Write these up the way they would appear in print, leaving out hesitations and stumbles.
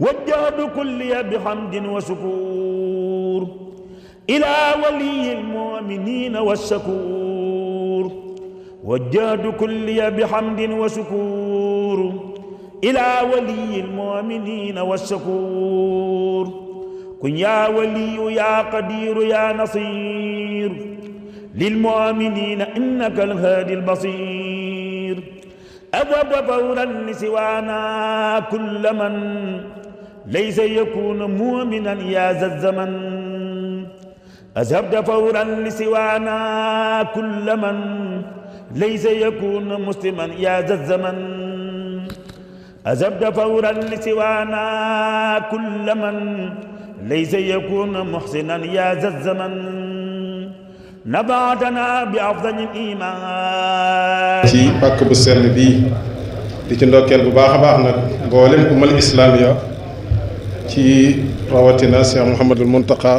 وجهت كلي بحمد وشكور إلى ولي المؤمنين والشكور وجهت كلي بحمد وشكور إلى ولي المؤمنين والشكور كن يا ولي يا قدير يا نصير للمؤمنين إنك الهادي البصير أذهب فورا لسوانا كل من ليس يكون مؤمنا يا ذا الزمن أذهبت فورا لسوانا كل من ليس يكون مسلما يا ذا الزمن أذهبت فورا لسوانا كل من ليس يكون محسنا يا ذا الزمن نبعتنا بأفضل الإيمان ci pàkk bu sell bii di ci ndokkeel bu baax a baax nag mboolem ummal islaamiya ci rawatina Cheikh Mouhamadul Mountakha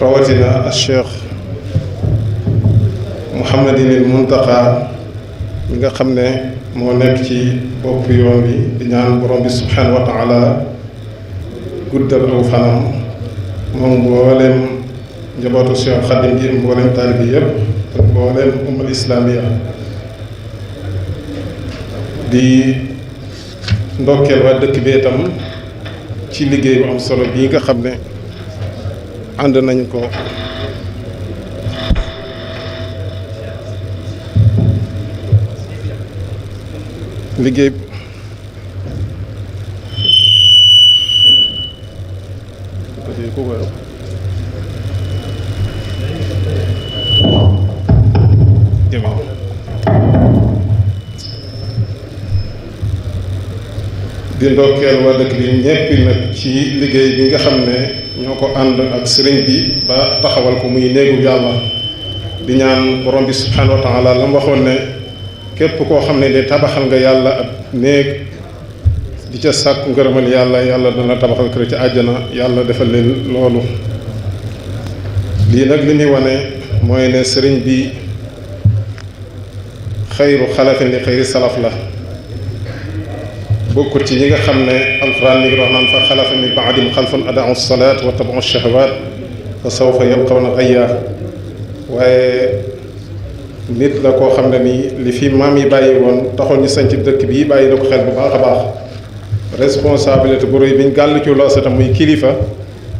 rawatina Cheikh Mouhamadinil Mountakha mi nga xam ne moo nekk ci bopp yoon bi di ñaan borom bi subhanahu wa taala guddal aw fanam moom mbooleem njabootu Cheikh Khadim gi mbooleem taalibi yépp ak mbooleem ummal islaamiya di ndokkeel waa dëkk bi itam ci liggéey bu am solo bii nga xam ne ànd nañu ko liggéey di ndokkeel waa dëkk bi ñépp nag ci liggéey bi nga xam ne ñoo ko ànd ak sëriñ bi ba taxawal ko muy néegu yàlla di ñaan borom bi subhanahu wa taala la mu waxoon ne képp koo xam ne de tabaxal nga yàlla ab néeg di ca sàkku ngërëmal yàlla yàlla dana tabaxal kër ci àjjana yàlla defal leen loolu lii nag li muy wane mooy ne sëriñ bi xayru xalafin li xayri salaf la bokkut ci ñi nga xam ne alquran mi ngi wax naan fa xalafa min ba'dihim xalfun adaa'u salaat wa tabaa'u shahawaat fa sawfa yalqawna ghayya waaye nit la koo xam ne nii li fi maam yi bàyyi woon taxoon ñu sañ ci dëkk bii bàyyi na ko xel bu baax a baax responsabilité bu rëy bi ñu gàll ci loosa tam muy kilifa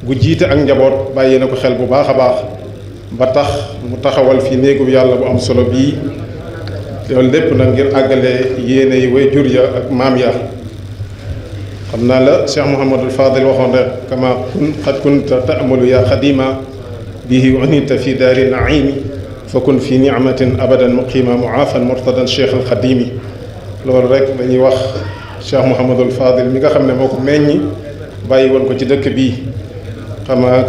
gu jiite ak njaboot bàyyi na ko xel bu baax a baax ba tax mu taxawal fi néegu yàlla bu am solo bii loolu lépp nag ngir àggale yéene yi way jur ya ak maam ya xam naa la Cheikh Mouhamadul Fadil waxoon rek kama qad kunta ta'malu ya xadima bihi unita fi daari naimi fa kun fi nicmatin abadan muqima muaafan murtadan cheikh al xadimi loolu rek dañuy wax Cheikh Mouhamadul Fadil mi nga xam ne moo ko meññi bàyyi woon ko ci dëkk bii kama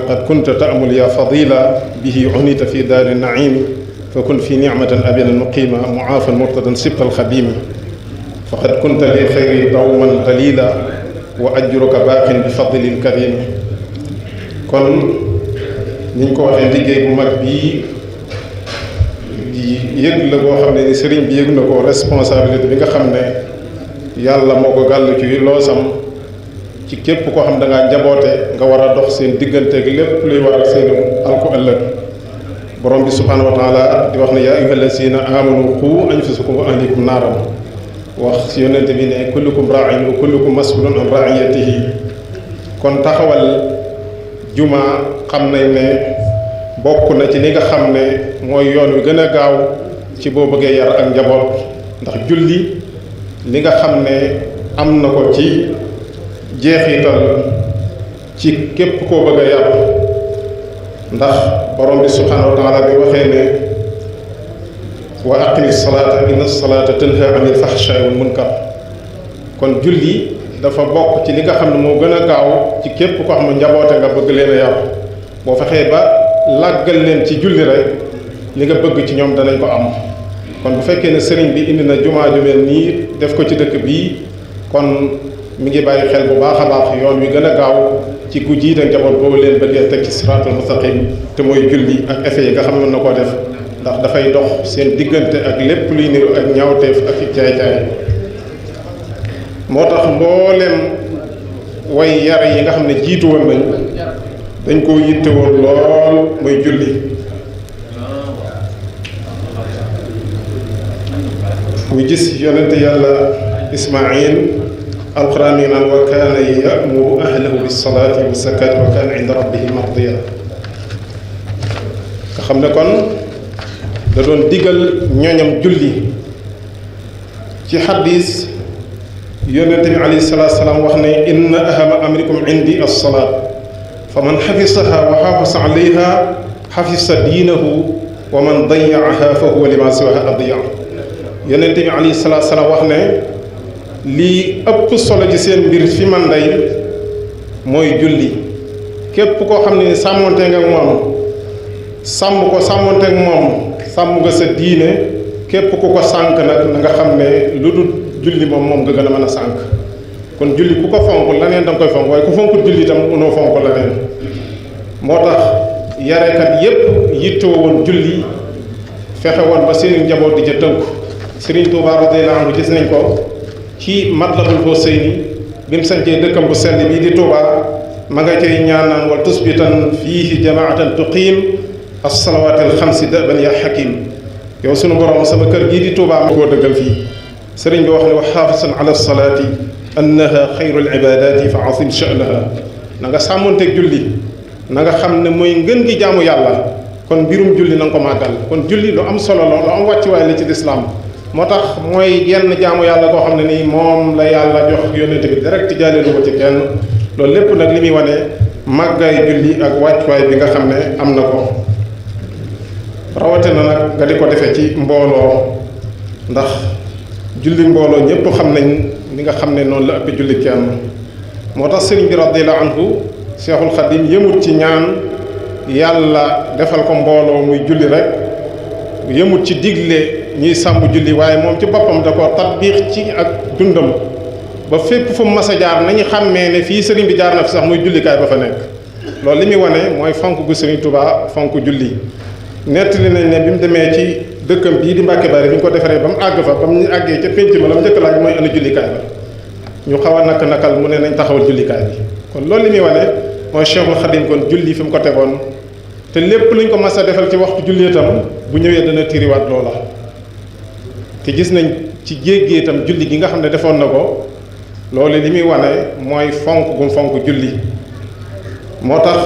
qad kunta ta'malu ya fadila bihi unita fi daari naimi fa kun fi nicmatin abadan muqima muaafan murtadan sibt al xadimi faqad kunta li xayri dawman dalila wa ajruka baaqin bi fadlil karimi kon niñ ko waxee liggéey bu mag bii yëg la boo xam ne ni sëriñ bi yëg na ko responsabilité bi nga xam ne yàlla moo ko gàll ci loosam ci képp koo xam da ngaa njaboote nga war a dox seen digganteeg lépp luy waral seen alku ëllëg borom bi subhanahu wa taala di wax ne yaa ayyuhal lazina amanu qu anfusakum wa ahlikum naaran wax yonente bi ne kullukum raa'in wa kullukum mas'ulun an ra'iyatihi kon taxawal juma xam nañ ne bokk na ci li nga xam ne mooy yoon wi gën a gaaw ci boo bëggee yar ak njaboot ndax julli li nga xam ne am na ko ci jeexital ci képp koo bëgg a yar ndax borom bi subhanahu wa taala bi waxee ne wa aqimi salaata inna salaata tanha anil fahshaai wal munkar kon julli dafa bokk ci li nga xam ne moo gën a gaaw ci képp koo xam ne njaboote nga bëgg leen a yar boo fexee ba làggal leen ci julli rek li nga bëgg ci ñoom danañ ko am kon bu fekkee ne sëriñ bi indi na jumaa ju mel nii def ko ci dëkk bii kon mi ngi bàyyi xel bu baax a baax yoon wi gën a gaaw ci ku jiite njaboot boobu leen bëggee teg ci siraatal mustaqim te mooy julli ak effet yi nga xam ne mën na koo def ndax dafay dox seen diggante ak lépp luy niru ak ñaawteef ak i caay-caay moo tax mboolem way yar yi nga xam ne jiitu woon nañ dañ koo yitte woon lool muy julli ñu gis yonente yàlla Ismaayil alquran yi naan wa kaana ya'muru ahlahu bis-salaati wa zakaati wa kaana inda rabbihi mardiya nga xam ne kon da doon digal ñooñam julli ci xadis yonente bi alayhi salaatu salaam wax ne inna ahama amrikum indi as-salaat fa man xafisaha wa xafasa alayha xafisa diinahu wa man dayaaha fa huwa lima siwaha adiya yonente bi alayhi salaatu salaam wax ne lii ëpp solo ci seen mbir fi man day mooy julli képp koo xam ne ni sàmmonte nga ak moom sàmm ko sàmmonte ak moom sàmm nga sa diine képp ku ko sànk nag na nga xam ne lu dul julli moom nga gën a mën a sànk kon julli ku ko fonk laneen da nga koy fonk waaye ku fonkul julli itam unoo fonk laneen moo tax yarekat yépp yittoo woon julli fexe woon ba seen njaboot di ca tënku Sëriñ Tuubaa radiyallaahu anhu gis nañ ko ci Matlabul Fawzayni bi mu sañcee dëkkam bu sell bii di Tuubaa ma nga cay ñaanaan wal tusbitan fiihi jamaatan tuqiim as-salawaatil xamsi daban ya hakiim yow sunu borom sama kër gii di Tuubaa ma koo dëggal fii sëriñ bi wax ne wa xaafisan ala salaati annaha xayrul ibaadaati fa azim sha'naha na nga sàmmonteeg julli na nga xam ne mooy ngën gi jaamu yàlla kon mbirum julli na nga ko màggal kon julli lu am solo la lu am wàccuwaay la ci lislaam moo tax mooy yenn jaamu yàlla koo xam ne nii moom la yàlla jox yónnente bi direct jàlleelu ko ci kenn loolu lépp nag li muy wane màggaay julli ak wàccuwaay bi nga xam ne am na ko rawate na nag nga di ko defee ci mbooloo ndax julli mbooloo ñëpp xam nañ ni nga xam ne noonu la ëpp julli kenn moo tax sëriñ bi radiyallahu anhu Seexul Xadim yëmut ci ñaan yàlla defal ko mbooloo muy julli rek yëmut ci digle ñuy sàmb julli waaye moom ci boppam da ko tatbiix ci ak dundam ba fépp fu mu mas a jaar nañu xàmmee ne fii sëriñ bi jaar na fi sax muy jullikaay ba fa nekk loolu li muy wane mooy fonk gu sëriñ Tuubaa fonk julli nettali nañ ne bi mu demee ci dëkkam bii di Mbàkke Bari bi ñu ko defaree ba mu àgg fa ba mu àggee ca pénc ma la mu njëkk laaj mooy ana jullikaay ba ñu xaw a nakal mu ne nañ taxawal jullikaay bi kon loolu li muy wane mooy Cheikhul Khadim kon julli fi mu ko tegoon te lépp luñ ko mas a defal ci waxtu julli itam bu ñëwee dana tiriwaat loola te gis nañ ci jéggee itam julli gi nga xam ne defoon na ko loolu li muy wane mooy fonk gum fonk julli moo tax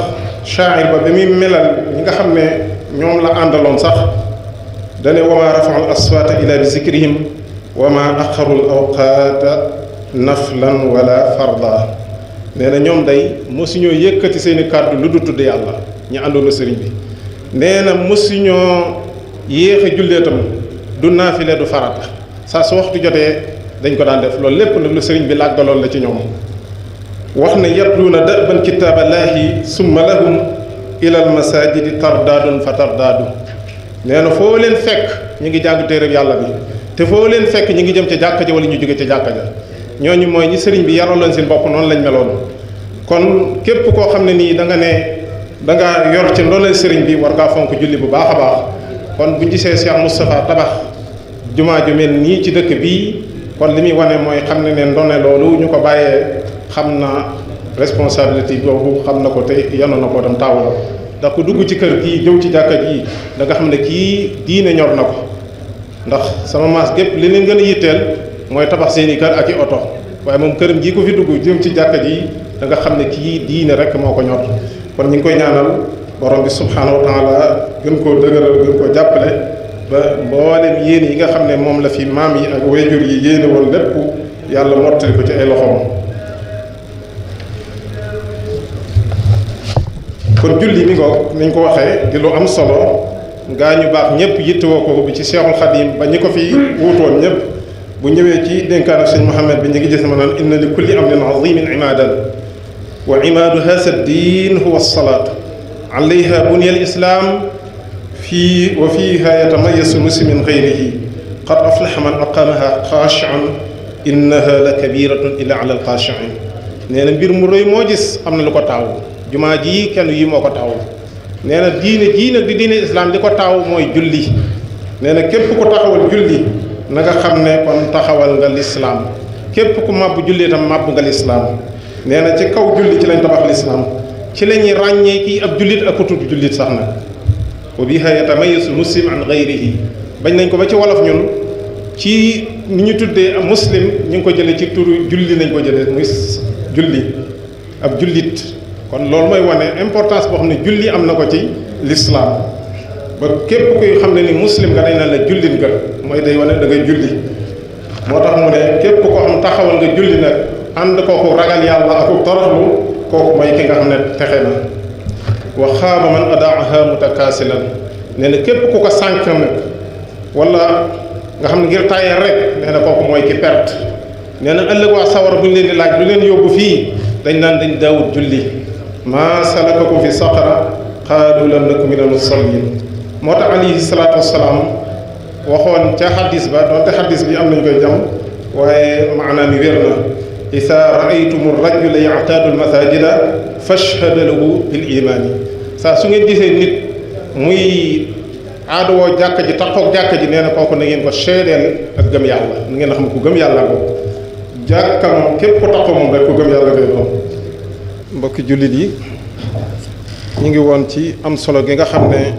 shaa'ir ba bi muy melal ñi nga xam ne ñoom la àndaloon sax dane wama rafaul aswaata ila bi zikrihim wama axarul awqaata naflan wala farda nee na ñoom day mosuñoo yëkkati seeni kàddu lu du tudd yàlla ñu àndoon na sëriñ bi nee na mosuñoo yéex a jullee tam du naafile du farata saa su waxtu jotee dañ ko daan def loolu lépp nag lu sëriñ bi làggaloon la ci ñoom wax ne yatluuna daban kitaaballaahi summa lahum ilal masaajidi tardaadun fa tardaadu nee na foo leen fekk ñu ngi jàng téereb yàlla bi te foo leen fekk ñu ngi jëm ca jàkka ja wala ñu jóge ca jàkka ja ñooñu mooy ñi sëriñ bi yaraloon seen bopp noonu lañ meloon kon képp koo xam ne nii da nga ne da nga yor ci ndoleel sëriñ bi war ngaa fonk julli bu baax a baax kon buñ gisee Cheikh Moustapha tabax jumaa ju mel nii ci dëkk bii kon li muy wane mooy xam ne ndone loolu ñu ko bàyyee xam na responsabilité boobu xam na ko te yanu na ko dem taawu la ndax ku dugg ci kër gii jëw ci jàkka ji da nga xam ne kii diine ñor na ko ndax sama maas gépp li leen gën a yitteel mooy tabax seeni kër ak i oto waaye moom këram jii ko fi dugg jëm ci jàkka ji da nga xam ne kii diine rek moo ko ñor kon ñu ngi koy ñaanal borom bi subhaanahu wa taala gën koo dëgëral gën koo jàppale ba mboolem yéen yi nga xam ne moom la fi maam yi ak wayjur yi yéene woon lépp yàlla mottali ko ci ay loxoom. kon julli mi ko niñ ko waxee di lu am solo gaa ñu baax ñëpp yittewoo ko bi ci Cheikhul Khadim ba ñi ko fi wuutoon ñëpp bu ñëwee ci dénkaanu sëñ Mouhamed bi ñu ngi gis ma naan inna li kulli amrin azimin imadan wa imaadu haasa diin huwa salaat alayha buniya al islam fii wa fiiha yatamayasu muslimin xayrihi qad aflaha man aqamaha xaashian innaha la kabiratun illa ala al xaashiin nee na mbir mu rëy moo gis am na lu ko taaw jumaa ji kenn yi moo ko taaw nee na diine jii nag di diine islam di ko taaw mooy julli. nee na képp ku taxawal julli na nga xam ne kon taxawal nga lislaam képp ku màbb julli itam màbb nga lislaam nee na ci kaw julli ci lañ tabax lislaam ci la ñuy ràññee kii ab jullit ak ku tudd jullit sax nag wa biha yatamayyazu muslim an ghayrihi bañ nañ ko ba ci wolof ñun ci ni ñu tuddee ab muslim ñu ngi ko jëlee ci turu julli lañ ko jëlee muy julli ab jullit kon loolu mooy wane importance boo xam ne julli am na ko ci lislaam ba képp kuy xam ne ni muslim nga dañ naan la jullit nga mooy day wane da ngay julli moo tax mu ne képp koo xam taxawal nga julli nag ànd kooku ragal yàlla ak toroxlu kooku mooy ki nga xam ne texe na wa xaaba man adaaha mutakaasilan nee na képp ku ko sànq nag wala nga xam ne ngir tàyyeel rek nee na kooku mooy ki perte nee na ëllëg waa sawar bu ñu leen di laaj lu leen yóbbu fii dañ naan dañ daawut julli maa salakakum fi saqara qaalu lam naku min al-musallin moo tax alayhi salaatu wasalaam waxoon ca xaddis ba doonte xaddis bi am nañu koy jam waaye maanaam wér na isaa raaytumu rajula ya'taadu al-masaajida fashhadu lahu bil imaani saa su ngeen gisee nit muy aadawoo jàkka ji taxoog jàkka ji nee na kooku na ngeen ko seedeel ak gëm yàlla na ngeen xam ne ku gëm yàlla ko jàkka moom képp ku taxoo moom rek ku gëm yàlla ngay doon. mbokki jullit yi ñu ngi woon ci am solo gi nga xam ne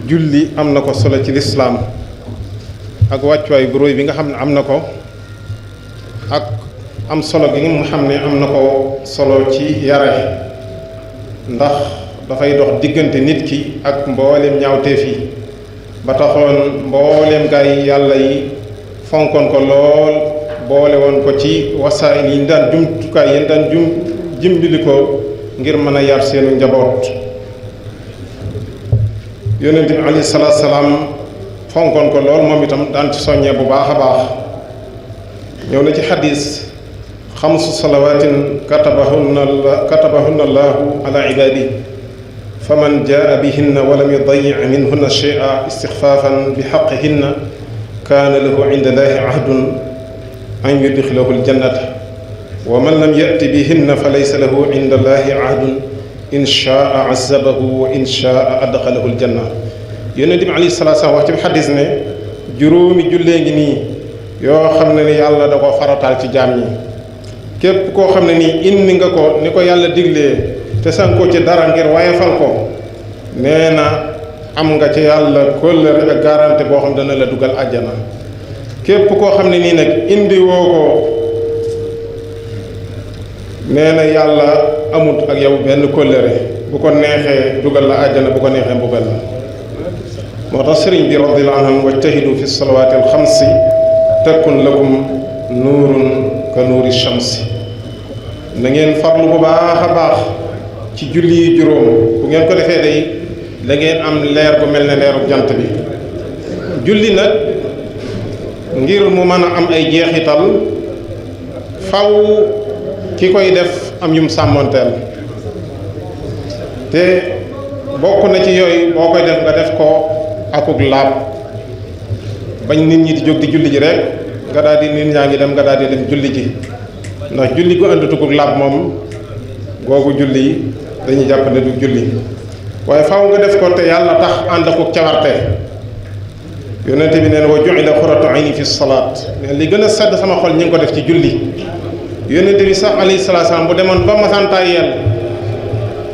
julli am na ko solo ci lislaam ak wàccuwaay bu róy bi nga xam ne am na ko ak am solo gi nga xam ne am na ko solo ci yare ndax dafay dox diggante nit ki ak mbooleem ñaawteef yi ba taxoon mbooleem gaay yàlla yi fonkoon ko lool boole woon ko ci wasaayil yi ñu daan jumtukaay yi ñu daan jimbili ko ngir mën a yar seenu njaboot yonent bi alayhi salaatu salaam fonkoon ko lool moom itam daan ci soññee bu baax a baax ñëw na ci xadis xamsu salawaatin katabahunna allahu ala ibaadi fa man jaa bihinna wa lam yudayic minhunna shay'an istixfaafan bi xaqihinna kaana lahu inda llaahi ahdun an yudxilahu aljannata wa man lam yati bihinna fa laysa lahu inda llaahi ahdun in shaa azabahu wa in shaa adxalahu aljanna yonent bi alayhi salaatu salaam wax ci xadis ne juróomi jullee ngi nii yoo xam ne ni yàlla da ko farataal ci jaam ñi képp koo xam ne nii indi nga ko ni ko yàlla diglee te san ko ci dara ngir wayefal ko nee na am nga ci yàlla kóllëre ak garanti boo xam dana la dugal àjjana képp koo xam ne nii nag indi woo ko nee na yàlla amut ak yow benn kóllëre bu ko neexee dugal la àjjana bu ko neexee mbugal la moo tax sëriñ bi radiyallahu anhu wajtahidu fi salawaati alxamsi takun lakum nuurun ka nuuri shamsi na ngeen farlu bu baax a baax ci julli yi juróom bu ngeen ko defee day da ngeen am leer bu mel ne leeru jant bi julli nag ngir mu mën a am ay jeexital faw ki koy def am yum sàmmoonteel te bokk na ci yooyu boo koy def nga def ko akuk laab bañ nit ñi di jóg di julli ji rek nga daal di nit ñaa ngi dem nga daal di dem julli ji ndax julli gu àndatukuk laab moom googu julli dañuy jàpp ne du julli waaye faaw nga def ko te yàlla tax ànd akuk cawarte yonente bi nee na wa ju'ila qurratu ayni fi salaat ne li gën a sedd sama xol ñi ngi ko def ci julli yonente bi sax alayhi salaatu salaam bu demoon ba masantaay yeel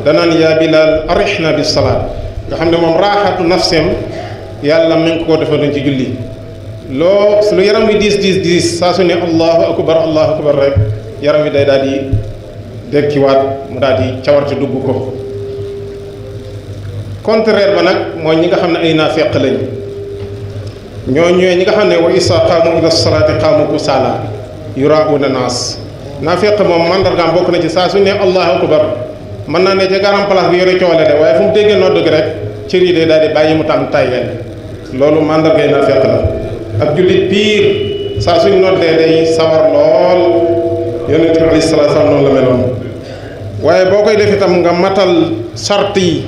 danaan yaa Bilaal arihna bi salaat nga xam ne moom raaxatu nafseem yàlla mi ngi ko defadoon ci julli loo lu yaram wi diis saa su ne allahu akbar rek yaram wi day daal di dekkiwaat mu daal di cawarte dugg ko contraire ba nag mooy ñi nga xam ne ay naafeq lañ ñoo ñooy ñi nga xam ne wa isa qaamu ila salaati qaamu kusaala yuraa'uuna naas naafeq moom mandargaam bokk na ci saa su ne allahu akbar mën naa ne ca garam place bi yore coole de waaye fu mu déggee noddu gi rek cër yi day daal di bàyyi mu tam tayyeel loolu mandargay naafeq la ak jullit piir saa suñ noddee day sawar lool yonent bi alayhi salaatu salaam noonu la meloon waaye boo koy def itam nga matal sart yi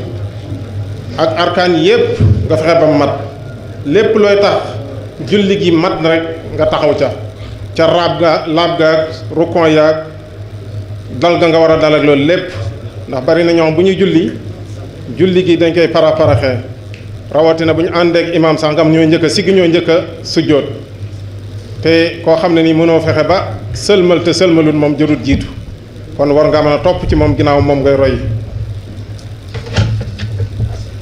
ak arkaan yépp nga fexe ba mat lépp looy tax julli gi mat rek nga taxaw ca laab ga ak rukon yaag dal ga nga war a dal ak loolu lépp ndax bari na ñoom bu ñuy julli julli gi dañ koy paraparaxee rawatina bu ñu àndeek imaam sax nga am ñooy njëkk a sigg ñooy njëkk a sujjóot te koo xam ne nii mënoo fexe ba sëlmal te sëlmalul moom jërut jiitu kon war nga mën a topp ci moom ginnaaw moom ngay roy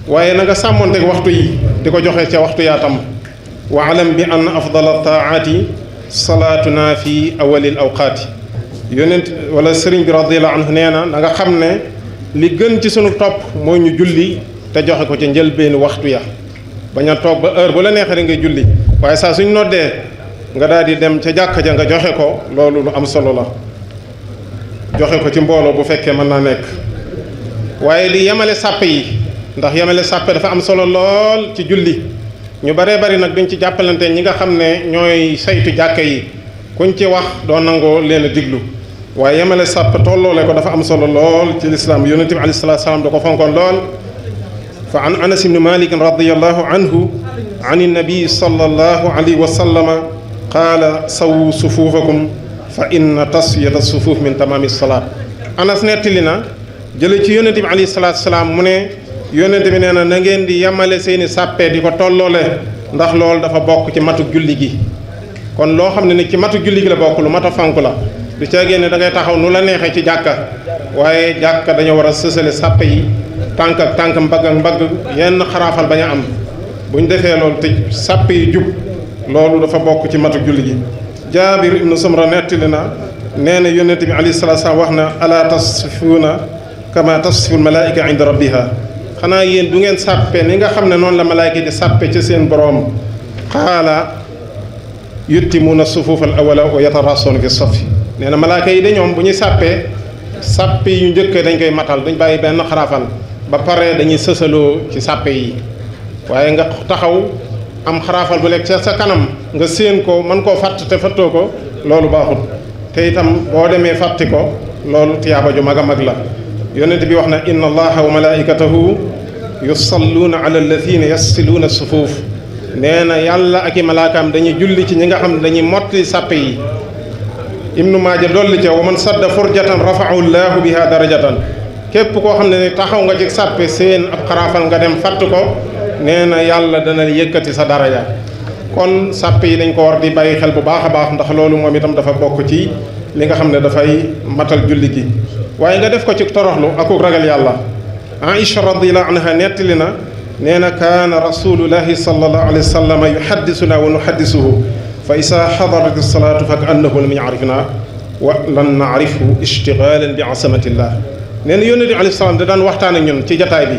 waaye na nga sàmmonteeg waxtu yi di ko joxe ca waxtu yaatam wa alam bi ann afdala taaati salaatuna fi awalil awqaati yonent wala sëriñ bi radiallahu anhu nee na nga xam ne li gën ci sunu topp mooy ñu julli te joxe ko ca njëlbeenu waxtu ya bañ a toog ba heure bu la neexee ngay julli waaye saa suñ noddee nga daal di dem ca jàkka ja nga joxe ko loolu lu am solo la joxe ko ci mbooloo bu fekkee mën naa nekk waaye di yemale sàppe yi ndax yemale sàppe dafa am solo lool ci julli ñu baree bari nag duñ ci jàppalante ñi nga xam ne ñooy saytu jàkka yi kuñ ci wax doo nangoo leen a diglu waaye yemale sàppe tolloole ko dafa am solo lool ci lislaam yonente bi alayhi salaatu salaam da ko fonkoon lool fa an anas ibni malik radiallahu anhu an innabii sallallahu alayhi wa sallama qaala sawu sufuufakum fa inna taswiyata sufuuf min tamaami salaat anas nettali na jële ci yonente bi alayhi salaatu salaam mu ne yonente bi nee na na ngeen di yemale seeni sàppe di ko tolloole ndax loolu dafa bokk ci matu julli gi kon loo xam ne ni ci matu julli gi la bokk lu mat a fonk la du caagee ne da ngay taxaw nu la neexee ci jàkka waaye jàkka dañoo war a sësale sàppe yi tànk ak tànk mbagg ak mbagg yenn xaraafal bañ a am bu ñu defee loolu te sàppe yi jub loolu dafa bokk ci matu julli gi jaabir ibnu samra nettali na nee na yonente bi alayhi salaatu salaam wax na ala tasfuuna kama tasful malaayika inda rabbiha xanaa yéen du ngeen sàppe ni nga xam ne noonu la malaayika di sàppe ci seen boroom qaala yuttimuuna sufuuf al awala wa yatarassoona fi safi nee na malaayika yi de ñoom bu ñuy sàppee sàppe yu njëkk dañ koy matal duñ bàyyi benn xarafal ba pare dañuy sësaloo ci sàppe yi waaye nga taxaw am xaraafal bu lekk ca sa kanam nga séen ko mën koo fàtt te fattoo ko loolu baaxut te itam boo demee fàtti ko loolu tiyaaba ju mag a mag la yonent bi wax na inna allaha wa malaikatahu yusalluuna ala alladina yassiluuna sufuuf nee na yàlla ak i malaakaam dañuy julli ci ñi nga xam ne dañuy mottali sàppe yi ibnu maaja dolli ca wa man sadda furjatan rafaahu llaahu biha darajatan képp koo xam ne ni taxaw nga ci sàppe seen ab xaraafal nga dem fatt ko nee na yàlla dana yëkkati sa daraja kon sàppe yi dañ ko war di bàyyi xel bu baax a baax ndax loolu moom itam dafa bokk ci li nga xam ne dafay matal julli gi waaye nga def ko ci toroxlu akuk ragal yàlla Aïcha radiyallahu anha nettali na nee na kaana rasulullahi sallallahu alayhi wa sallam yuhaddisuna wa nuhaddisuhu fa isa xadarat salaatu fa ka annahu lam yaarifna wa lan naarifu ishtigalan bi asamatillah nee na yónne di alayhi salaam da daan waxtaan ak ñun ci jataay bi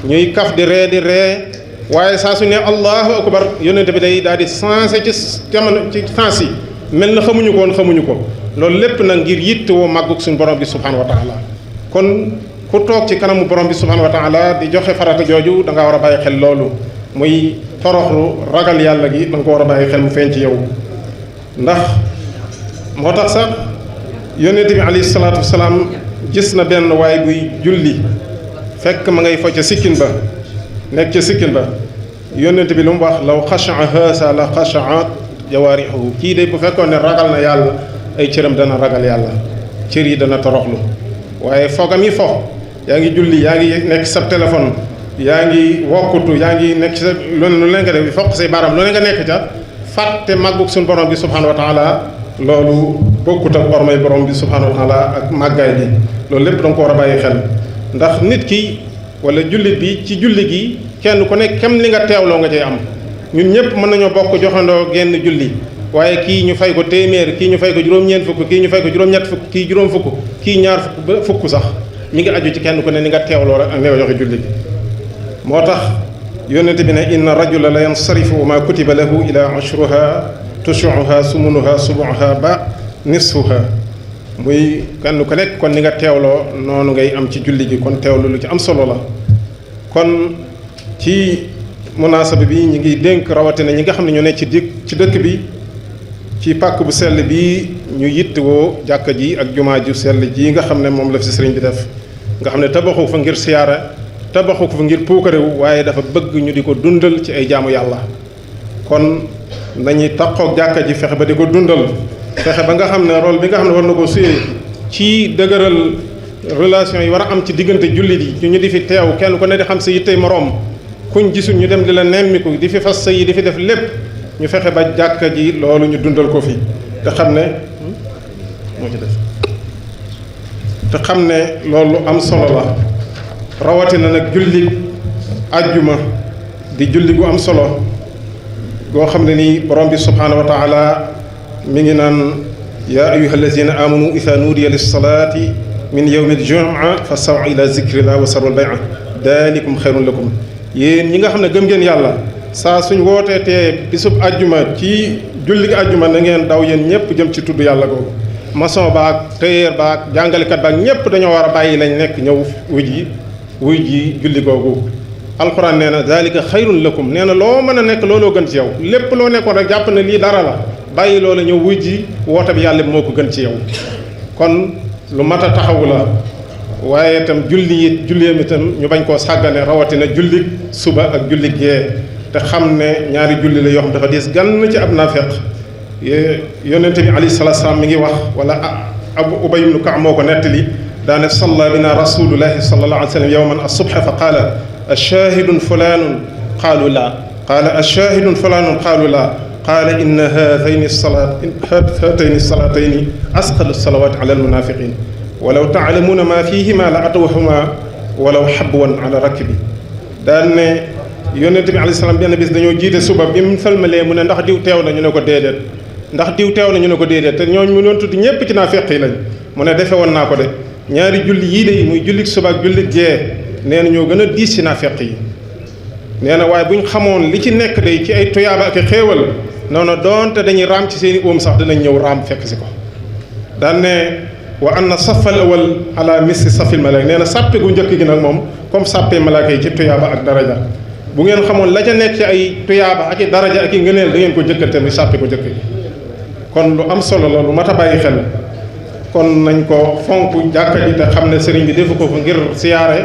ñuy kaf di ree waaye saa su ne allahu akbar yónnente bi day daal di sensé ci jamono ci sens yi mel na xamuñu ko woon xamuñu ko loolu lépp nag ngir yitt woo màggug suñu borom bi subhanahu wa taala kon ku toog ci kanamu borom bi subhanahu wa taala di joxe farata jooju da ngaa war a bàyyi xel loolu muy toroxlu ragal yàlla gi da nga ko war a bàyyi xel mu feeñ ci yow ndax moo tax sax yónnente bi alayhi salaatu wasalaam gis na benn waay buy julli fekk ma ngay fo ca sikkin ba nekk ca sikkin ba yónnente bi lu mu wax law xashaa haasa la xashaat jawaarihu kii de bu fekkoon ne ragal na yàlla ay cëram dana ragal yàlla cër yi dana toroxlu waaye foogam yi fo yaa ngi julli yaa ngi nekk sa téléphone yaa ngi wokkutu yaa ngi nekk sa lu leen nga def foq say baaraam lu leen nga nekk ca fàtte màggug suñu borom bi subhanahu wa taala loolu bokkut ak ormay borom bi subhanahu wa taala ak màggaay bi loolu lépp danga ko war a bàyyi xel ndax nit ki wala jullit bi ci julli gi kenn ku nekk kem li nga teewloo nga cay am ñun ñëpp mën nañoo bokk joxandoo genn julli waaye kii ñu fay ko téeméer kii ñu fay ko juróom-ñeent fukk kii ñu fay ko juróom-ñett fukk kii juróom fukk kii ñaar fukk ba fukk sax mi ngi aju ci kenn ku ne ni nga teewloo rek ak li nga joxe julli gi moo tax yónnente bi ne inna rajula la yansarifu ma kutiba lahu ila ashruha tushuha sumunuha subuha ba nisfuha muy kenn ku nekk kon ni nga teewloo noonu ngay am ci julli gi kon teewlu lu ci am solo la kon ci munaasaba bi ñu ngi dénk rawatina ñi nga xam ne ñoo ne ci dëkk bi ci pàkk bu sell bi ñu yittewoo jàkka ji ak jumaa ju sell ji nga xam ne moom la fi sëriñ bi def nga xam ne tabaxu fa ngir siyaara tabaxu fa ngir puukarewu waaye dafa bëgg ñu di ko dundal ci ay jaamu yàlla kon nañuy taqoog jàkka ji fexe ba di ko dundal fexe ba nga xam ne rôle bi nga xam ne war na ko suyee ci dëgëral relation yi war a am ci diggante jullit yi ñu di fi teew kenn ku ne di xam sa yittey moroom kuñ gisul ñu dem di la nemmiku di fi fas sa yi di fi def lépp ñu fexe ba jàkka ji loolu ñu dundal ko fi te xam ne moo ci des te xam ne loolu am solo la rawatina nag julli ajjuma di julli gu am solo goo xam ne nii borom bi subhaanahu wa taala mi ngi naan yaa ayyuha allazina amanu ida nuudiya lissalaati min yawmi aljumaa fa saw ila zikrillah wa sarul bay'a dalikum xayrun lakum yéen ñi nga xam ne gëm ngeen yàlla saa suñ wootee tee bisub ajjuma ci julli ajjuma na ngeen daw yéen ñëpp jëm ci tudd yàlla googu maçon baak tailleur baak jàngalekat baak ñëpp dañoo war a bàyyi lañ nekk ñëw wuy ji julli googu alxuraan nee na dalika xayrun lakum nee na loo mën a nekk looloo gën ci yow lépp loo nekkoon rek jàpp ne lii dara la bàyyi loola ñëw wuy ji woote bi yàlla bi moo ko gën ci yow kon lu mat a taxawu la waaye itam julleem itam ñu bañ koo sàggane rawatina julli suba ak julli gee te xam ne ñaari julli la yoo xam dafa diis gann ci ab naafeq yonente bi alayhi salaatu salaam mi ngi wax wala abu ubay ibnu Ka'b moo ko nettali daane salla bina rasulullahi sallallahu alayhi wa sallam yawman as-subha fa qaala ashahidun fulanun qaalu laa qaala ashahidun fulanun qaalu laa qaala inna haatayni salaatayni asqalu salawaati ala almunafiqin walaw taalamuuna maa fiihima la atawahuma walaw habwan ala rakbi daan ne yonente bi alayhi salaam benn bis dañoo jiite suba bi mu salmalee mu ne ndax diw teew na ñu ne ko déedéet ndax diw teew na ñu ne ko déedéet te ñooñu mu doon tudd ñépp ci naafeq yi lañ mu ne defe woon naa ko de ñaari julli yii de muy jullik suba ak jullik gee nee na ñoo gën a diis ci naafeq yi nee na waaye bu ñu xamoon li ci nekk day ci ay tuyaaba ak xéewal noonu doonte dañuy raam ci seen i oom sax dinañ ñëw raam fekk si ko daan ne wa anna safal awal ala misli safil malaaka nee na sàppe gu njëkk gi nag moom comme sàppe malaaka yi ci tuyaaba ak daraja bu ngeen xamoon la ca nekk ci ay tuyaaba ak i daraja ak i ngëneel da ngeen ko jëkkante muy sàppe gu njëkk gi kon lu am solo la lu mat a bàyyi xel kon nañ ko fonk jàkka ji te xam ne sëriñ bi defu ko fi ngir siyaare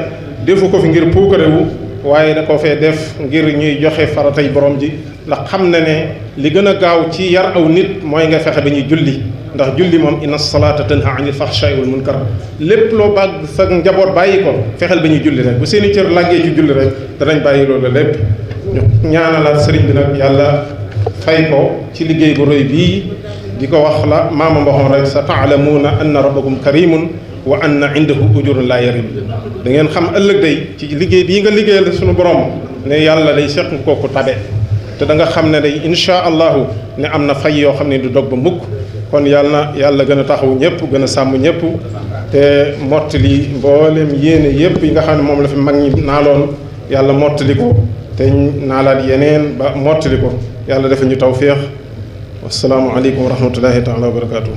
defu ko fi ngir puukarewu waaye da ko fee def ngir ñuy joxe faratay borom ji ndax xam na ne li gën a gaaw ci yar aw nit mooy nga fexe ba ñuy julli ndax julli moom inna salaata tanha anil fahshaai wal munkar lépp loo bàgg sa njaboot bàyyi ko fexeel ba ñuy julli rek bu seen i cër làggee ci julli rek danañ bàyyi loolu lépp ñu ñaanalaat sëriñ bi nag yàlla fay ko ci liggéey bu rëy bii di ko wax la maama mboxoon rek sa taalamuuna anna rabbakum karimun wa anna indahu ujurun laa yarim da ngeen xam ëllëg day ci liggéey bii nga liggéeyal suñu borom ne yàlla day seq kooku tabe te da nga xam ne day insha allahu ne am na fay yoo xam ne du dog ba mukk kon yàlla gën a taxaw ñëpp gën a sàmm ñëpp te mottali mboolem yéene yëpp yi nga xam ne moom la fi mag ñi naaloon yàlla mottali ko te naalaat yeneen ba mottali ko yàlla dafa ñu tawféex wassalaamu aleykum wa rahmatullahi taala wa barakaatu.